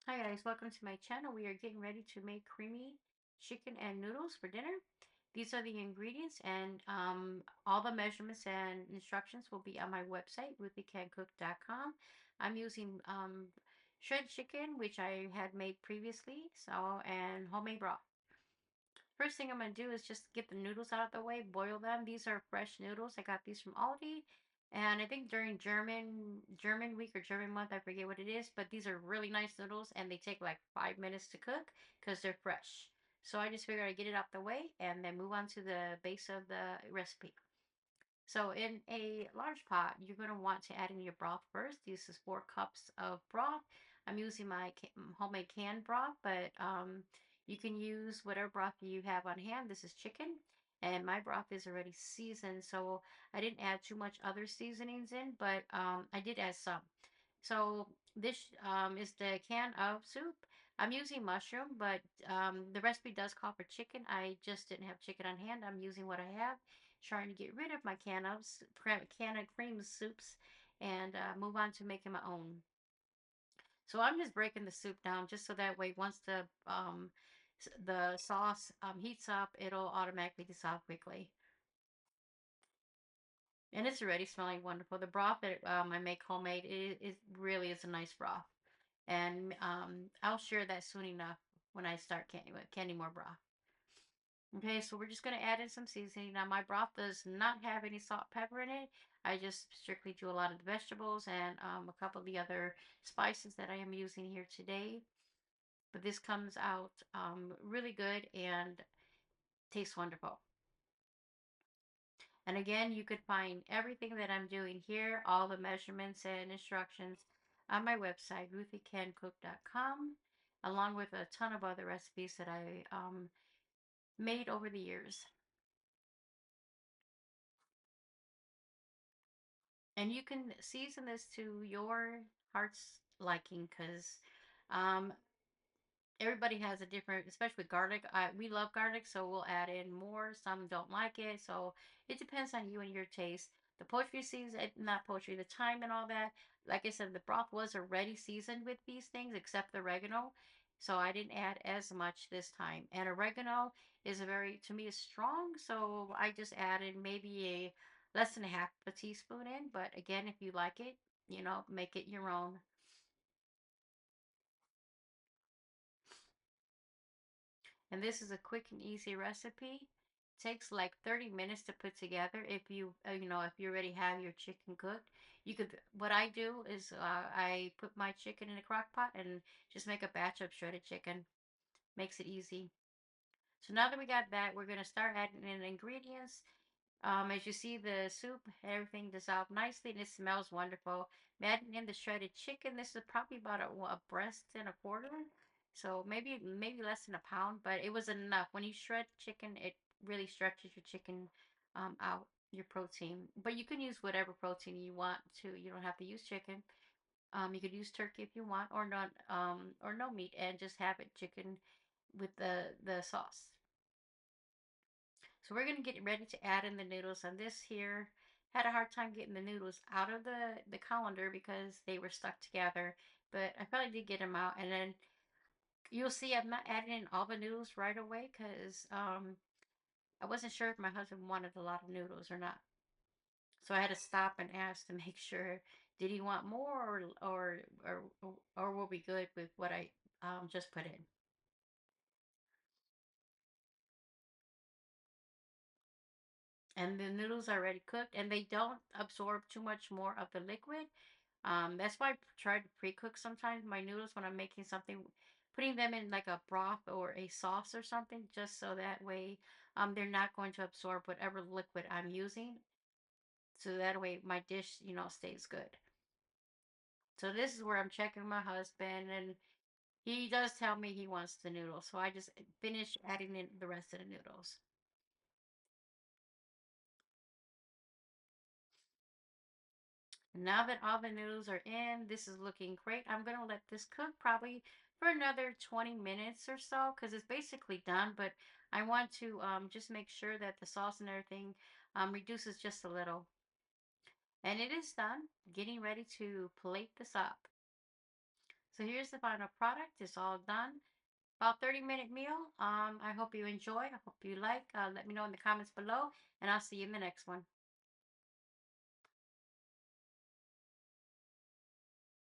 Hi guys, welcome to my channel. We are getting ready to make creamy chicken and noodles for dinner. These are the ingredients and all the measurements and instructions will be on my website, ruthiecancook.com. I'm using shredded chicken, which I had made previously, and homemade broth. First thing I'm going to do is just get the noodles out of the way, boil them. These are fresh noodles. I got these from Aldi. And I think during German week or German month, I forget what it is, but these are really nice noodles and they take like 5 minutes to cook because they're fresh. So I just figured I'd get it out the way and then move on to the base of the recipe. So in a large pot, you're going to want to add in your broth first. This is 4 cups of broth. I'm using my homemade canned broth, but you can use whatever broth you have on hand. This is chicken, and my broth is already seasoned, so I didn't add too much other seasonings in, but I did add some. So this is the can of soup. I'm using mushroom, but the recipe does call for chicken. I just didn't have chicken on hand. I'm using what I have, trying to get rid of my can of cream soups and move on to making my own. So I'm just breaking the soup down just so that way once the sauce heats up, it'll automatically dissolve quickly. And it's already smelling wonderful. The broth that I make homemade, it really is a nice broth. And I'll share that soon enough when I start canning more broth. Okay, so we're just going to add in some seasoning. Now, my broth does not have any salt, pepper in it. I just strictly do a lot of the vegetables and a couple of the other spices that I am using here today. But this comes out really good and tastes wonderful. And again, you could find everything that I'm doing here, all the measurements and instructions on my website, ruthiecancook.com, along with a ton of other recipes that I made over the years. And you can season this to your heart's liking because um, everybody has a different, especially with garlic. We love garlic, so we'll add in more. Some don't like it, so it depends on you and your taste. The poultry season, not poultry, the thyme and all that. Like I said, the broth was already seasoned with these things, except the oregano. So I didn't add as much this time. And oregano is a very, to me, is strong. So I just added maybe a less than a half a teaspoon in. But again, if you like it, make it your own. And this is a quick and easy recipe. Takes like 30 minutes to put together if you already have your chicken cooked. What I do is I put my chicken in a crock pot and just make a batch of shredded chicken. Makes it easy. So now that we got that, we're going to start adding in ingredients. As you see, the soup, everything dissolved nicely and it smells wonderful. Adding in the shredded chicken. This is probably about a breast and a quarter. So maybe less than a pound, but it was enough. When you shred chicken, it really stretches your chicken out, your protein. But you can use whatever protein you want to. You don't have to use chicken. You could use turkey if you want, or not, or no meat, and just have it chicken with the sauce. So we're gonna get ready to add in the noodles. And this here had a hard time getting the noodles out of the colander because they were stuck together. But I finally did get them out. And then you'll see I'm not adding in all the noodles right away because I wasn't sure if my husband wanted a lot of noodles or not. So I had to stop and ask to make sure did he want more or were we good with what I just put in. And the noodles are already cooked and they don't absorb too much more of the liquid. That's why I try to pre-cook sometimes my noodles when I'm making something, putting them in like a broth or a sauce or something, just so that way they're not going to absorb whatever liquid I'm using. So that way my dish, stays good. So this is where I'm checking my husband and he does tell me he wants the noodles. So I just finish adding in the rest of the noodles. Now that all the noodles are in, this is looking great. I'm going to let this cook probably for another 20 minutes or so because it's basically done. But I want to just make sure that the sauce and everything reduces just a little. And it is done. Getting ready to plate this up. So here's the final product. It's all done. About 30-minute meal. I hope you enjoy. I hope you like. Let me know in the comments below, and I'll see you in the next one.